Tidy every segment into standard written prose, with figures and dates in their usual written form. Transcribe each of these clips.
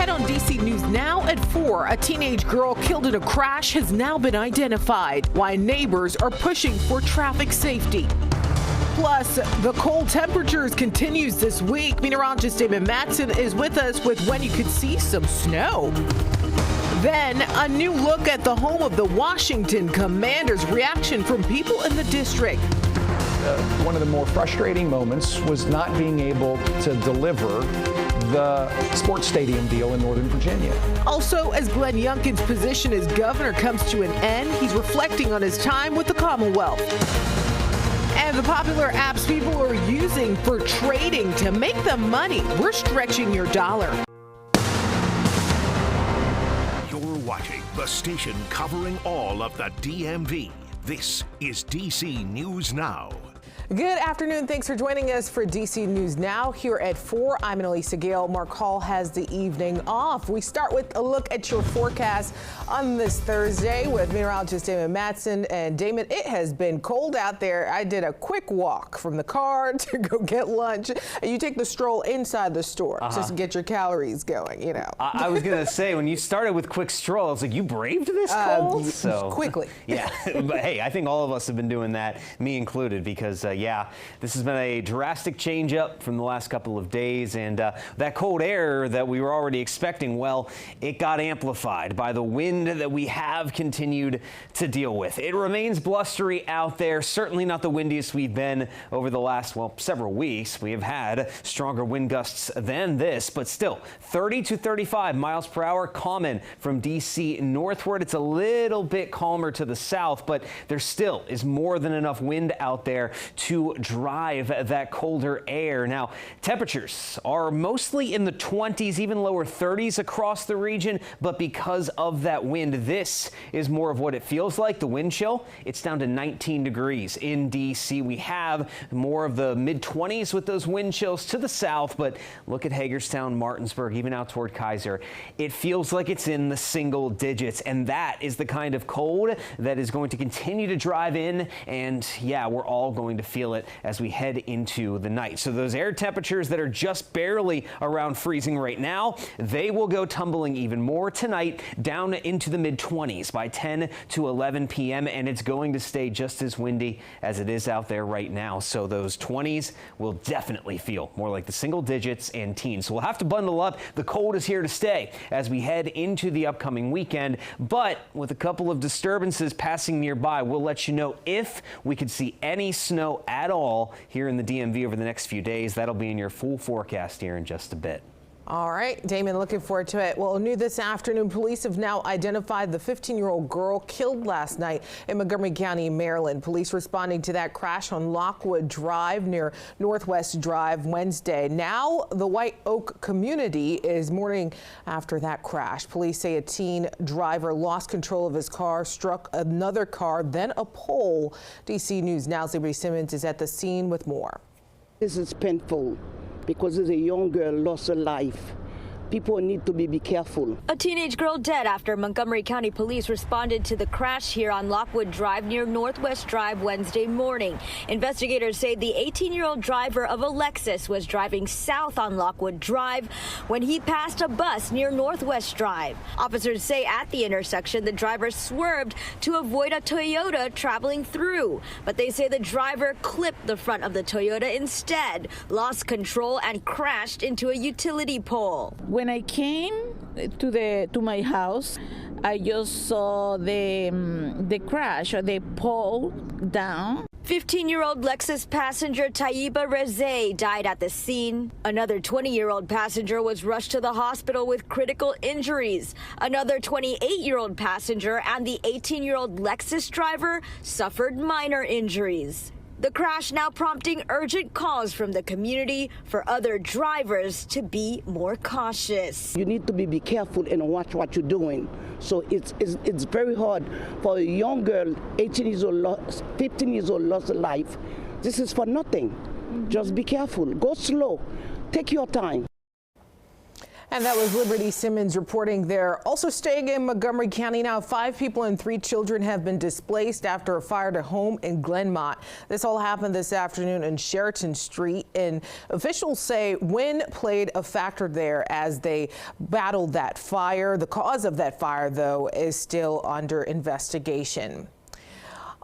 Tonight on DC News Now at 4, a teenage girl killed in a crash has now been identified. Why neighbors are pushing for traffic safety. Plus, the cold temperatures continues this week. Meteorologist Damon Matson is with us with when you could see some snow. Then, a new look at the home of the Washington Commanders. Reaction from people in the district. One of the more frustrating moments was not being able to deliver the sports stadium deal in Northern Virginia. Also, as Glenn Youngkin's position as governor comes to an end, he's reflecting on his time with the Commonwealth. And the popular apps people are using for trading to make them money. We're stretching your dollar. You're watching the station covering all of the DMV. This is DC News Now. Good afternoon. Thanks for joining us for DC News Now here at 4. I'm Annalisa Gale. Mark Hall has the evening off. We start with a look at your forecast on this Thursday with meteorologist Damon Matson. And Damon, it has been cold out there. I did a quick walk from the car to go get lunch. You take the stroll inside the store just to get your calories going, you know. I was going to say, when you started with quick stroll, I was like, you braved this cold? Quickly. Yeah, but hey, I think all of us have been doing that, me included, because yeah, this has been a drastic change up from the last couple of days, and that cold air that we were already expecting, well, it got amplified by the wind that we have continued to deal with. It remains blustery out there, certainly not the windiest we've been over the last, well, several weeks. We have had stronger wind gusts than this, but still 30 to 35 miles per hour common from DC northward. It's a little bit calmer to the south, but there still is more than enough wind out there to drive that colder air. Now, temperatures are mostly in the 20s, even lower 30s across the region, but because of that wind, this is more of what it feels like. The wind chill, it's down to 19 degrees in DC. We have more of the mid-20s with those wind chills to the south, but look at Hagerstown, Martinsburg, even out toward Kaiser. It feels like it's in the single digits, and that is the kind of cold that is going to continue to drive in, and yeah, we're all going to feel it as we head into the night. So those air temperatures that are just barely around freezing right now, they will go tumbling even more tonight, down into the mid-20s by 10 to 11 p.m. and it's going to stay just as windy as it is out there right now. So those 20s will definitely feel more like the single digits and teens. So we'll have to bundle up. The cold is here to stay as we head into the upcoming weekend, but with a couple of disturbances passing nearby, we'll let you know if we could see any snow at all here in the DMV over the next few days. That'll be in your full forecast here in just a bit. All right, Damon, looking forward to it. Well, new this afternoon, police have now identified the 15-year-old girl killed last night in Montgomery County, Maryland. Police responding to that crash on Lockwood Drive near Northwest Drive Wednesday. Now the White Oak community is mourning after that crash. Police say a teen driver lost control of his car, struck another car, then a pole. DC News Now's Liberty Simmons is at the scene with more. This is painful, because a young girl lost her life. People need to be careful. A teenage girl dead after Montgomery County Police responded to the crash here on Lockwood Drive near Northwest Drive Wednesday morning. Investigators say the 18-year-old driver of a Lexus was driving south on Lockwood Drive when he passed a bus near Northwest Drive. Officers say at the intersection, the driver swerved to avoid a Toyota traveling through, but they say the driver clipped the front of the Toyota instead, lost control and crashed into a utility pole. When I came to my house, I just saw the crash, or the pole down. 15-year-old Lexus passenger Taiba Reze died at the scene. Another 20-year-old passenger was rushed to the hospital with critical injuries. Another 28-year-old passenger and the 18-year-old Lexus driver suffered minor injuries. The crash now prompting urgent calls from the community for other drivers to be more cautious. You need to be careful and watch what you're doing. So it's very hard for a young girl, 18 years old, 15 years old, lost her life. This is for nothing. Just be careful. Go slow. Take your time. And that was Liberty Simmons reporting there. Also staying in Montgomery County now, 5 people and 3 children have been displaced after a fire to home in Glenmont. This all happened this afternoon in Sheraton Street, and officials say wind played a factor there as they battled that fire. The cause of that fire, though, is still under investigation.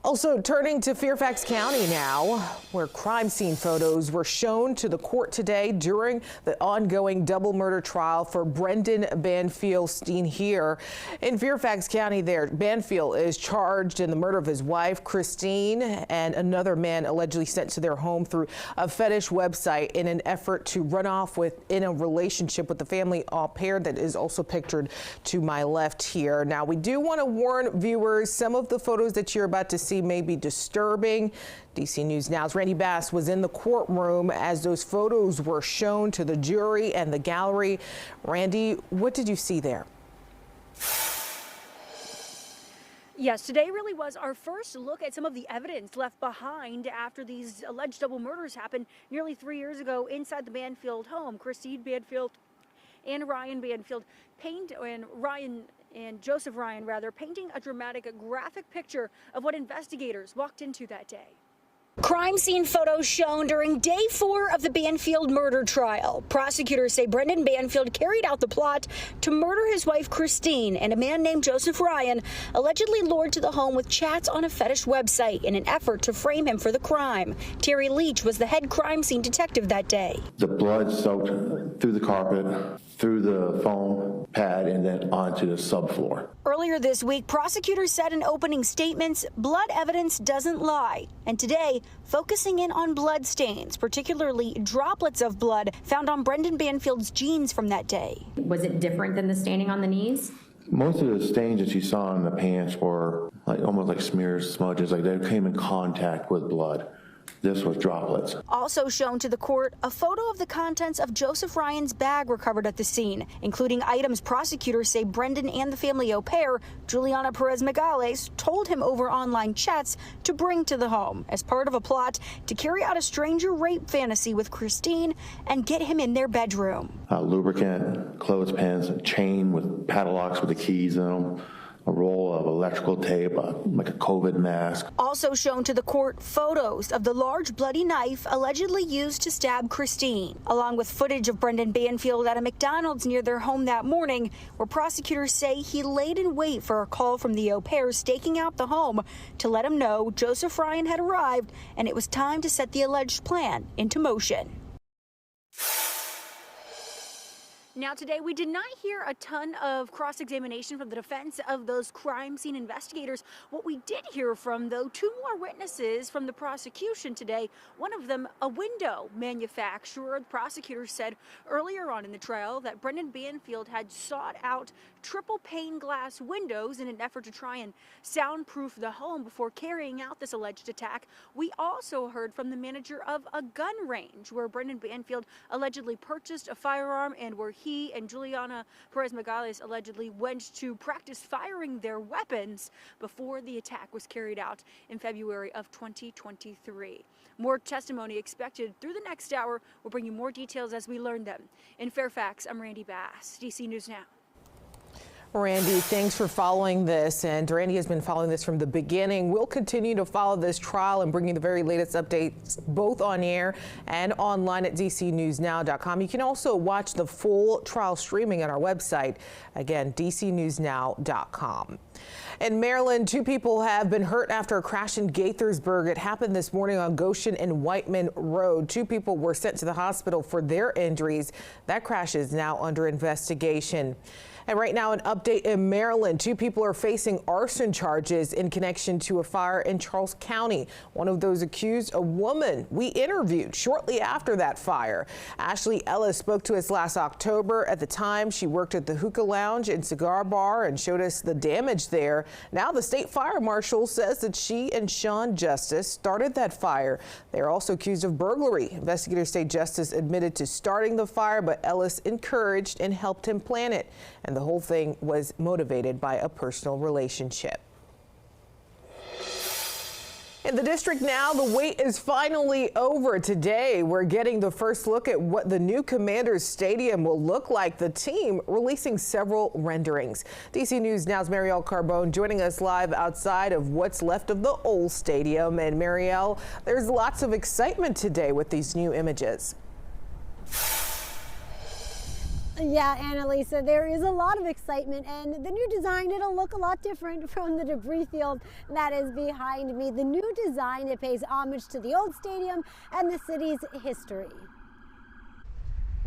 Also turning to Fairfax County now, where crime scene photos were shown to the court today during the ongoing double murder trial for Brendan Banfield Steen here in Fairfax County there. Banfield is charged in the murder of his wife, Christine, and another man allegedly sent to their home through a fetish website in an effort to run off in a relationship with the family au pair that is also pictured to my left here. Now, we do want to warn viewers, some of the photos that you're about to see may be disturbing. DC News Now's Randy Bass was in the courtroom as those photos were shown to the jury and the gallery. Randy, what did you see there? Yes, today really was our first look at some of the evidence left behind after these alleged double murders happened nearly 3 years ago inside the Banfield home. Christine Banfield and Ryan Banfield and Joseph Ryan, painting a dramatic, graphic picture of what investigators walked into that day. Crime scene photos shown during day 4 of the Banfield murder trial. Prosecutors say Brendan Banfield carried out the plot to murder his wife Christine, and a man named Joseph Ryan allegedly lured to the home with chats on a fetish website in an effort to frame him for the crime. Terry Leach was the head crime scene detective that day. The blood soaked through the carpet, through the foam pad, and then onto the subfloor. Earlier this week, prosecutors said in opening statements, blood evidence doesn't lie. And today, focusing in on blood stains, particularly droplets of blood found on Brendan Banfield's jeans from that day. Was it different than the staining on the knees? Most of the stains that you saw in the pants were almost like smears, smudges, like they came in contact with blood. This was droplets. Also shown to the court, a photo of the contents of Joseph Ryan's bag recovered at the scene, including items prosecutors say Brendan and the family au pair, Juliana Perez Megales, told him over online chats to bring to the home as part of a plot to carry out a stranger rape fantasy with Christine and get him in their bedroom. Lubricant, clothespins, a chain with padlocks with the keys in them, a roll of electrical tape, like a COVID mask. Also shown to the court, photos of the large bloody knife allegedly used to stab Christine, along with footage of Brendan Banfield at a McDonald's near their home that morning, where prosecutors say he laid in wait for a call from the au pair staking out the home to let him know Joseph Ryan had arrived and it was time to set the alleged plan into motion. Now, today, we did not hear a ton of cross-examination from the defense of those crime scene investigators. What we did hear from, though, 2 more witnesses from the prosecution today. One of them, a window manufacturer. The prosecutor said earlier on in the trial that Brendan Banfield had sought out triple pane glass windows in an effort to try and soundproof the home before carrying out this alleged attack. We also heard from the manager of a gun range where Brendan Banfield allegedly purchased a firearm and where he and Juliana Perez Megales allegedly went to practice firing their weapons before the attack was carried out in February of 2023. More testimony expected through the next hour. We'll bring you more details as we learn them. In Fairfax, I'm Randy Bass, DC News Now. Randy, thanks for following this. And Randy has been following this from the beginning. We'll continue to follow this trial and bring you the very latest updates both on air and online at dcnewsnow.com. You can also watch the full trial streaming on our website. Again, dcnewsnow.com. In Maryland, 2 people have been hurt after a crash in Gaithersburg. It happened this morning on Goshen and Whiteman Road. 2 people were sent to the hospital for their injuries. That crash is now under investigation. And right now, an update in Maryland. 2 people are facing arson charges in connection to a fire in Charles County. One of those accused, a woman we interviewed shortly after that fire. Ashley Ellis spoke to us last October. At the time, she worked at the Hookah Lounge and Cigar Bar and showed us the damage there. Now, the state fire marshal says that she and Sean Justice started that fire. They are also accused of burglary. Investigators say Justice admitted to starting the fire, but Ellis encouraged and helped him plan it. And the whole thing was motivated by a personal relationship. In the district now, the wait is finally over. Today, we're getting the first look at what the new Commanders Stadium will look like. The team releasing several renderings. DC News Now's Marielle Carbone joining us live outside of what's left of the old stadium. And Marielle, there's lots of excitement today with these new images. Yeah, Annalisa, there is a lot of excitement, and the new design, it'll look a lot different from the debris field that is behind me. The new design, it pays homage to the old stadium and the city's history.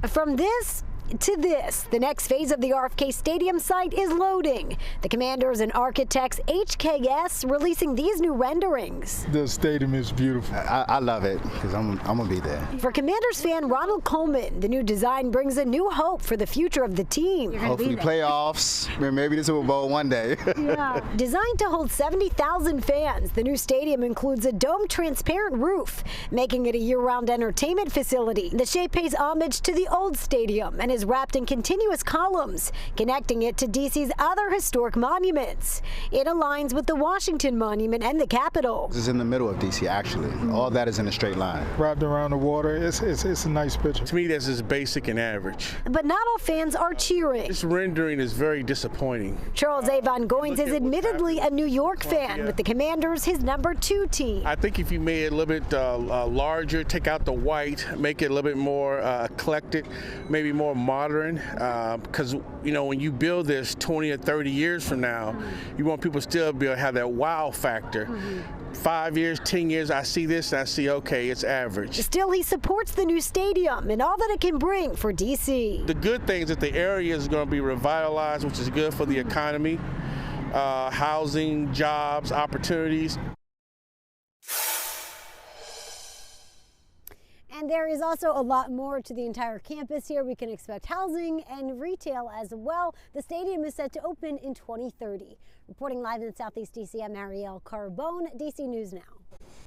From this to this, the next phase of the RFK Stadium site is loading. The Commanders and Architects HKS releasing these new renderings. The stadium is beautiful. I love it because I'm gonna be there. For Commanders fan Ronald Coleman, the new design brings a new hope for the future of the team. Hopefully playoffs, maybe the Super Bowl one day. Yeah. Designed to hold 70,000 fans, the new stadium includes a dome transparent roof, making it a year-round entertainment facility. The shape pays homage to the old stadium and is wrapped in continuous columns, connecting it to DC's other historic monuments. It aligns with the Washington Monument and the Capitol. This is in the middle of DC, actually. All that is in a straight line. Wrapped around the water, it's a nice picture. To me, this is basic and average. But not all fans are cheering. This rendering is very disappointing. Charles Avon Goins is admittedly a New York fan, with the Commanders his #2 team. I think if you made it a little bit larger, take out the white, make it a little bit more eclectic, maybe more modern, because you know when you build this 20 or 30 years from now, you want people still to be able to have that wow factor. 5 years, 10 years, I see this and I see, okay, it's average. Still, he supports the new stadium and all that it can bring for DC. The good thing is that the area is going to be revitalized, which is good for the economy, housing, jobs, opportunities. And there is also a lot more to the entire campus here. We can expect housing and retail as well. The stadium is set to open in 2030. Reporting live in Southeast DC, I'm Marielle Carbone, DC News Now.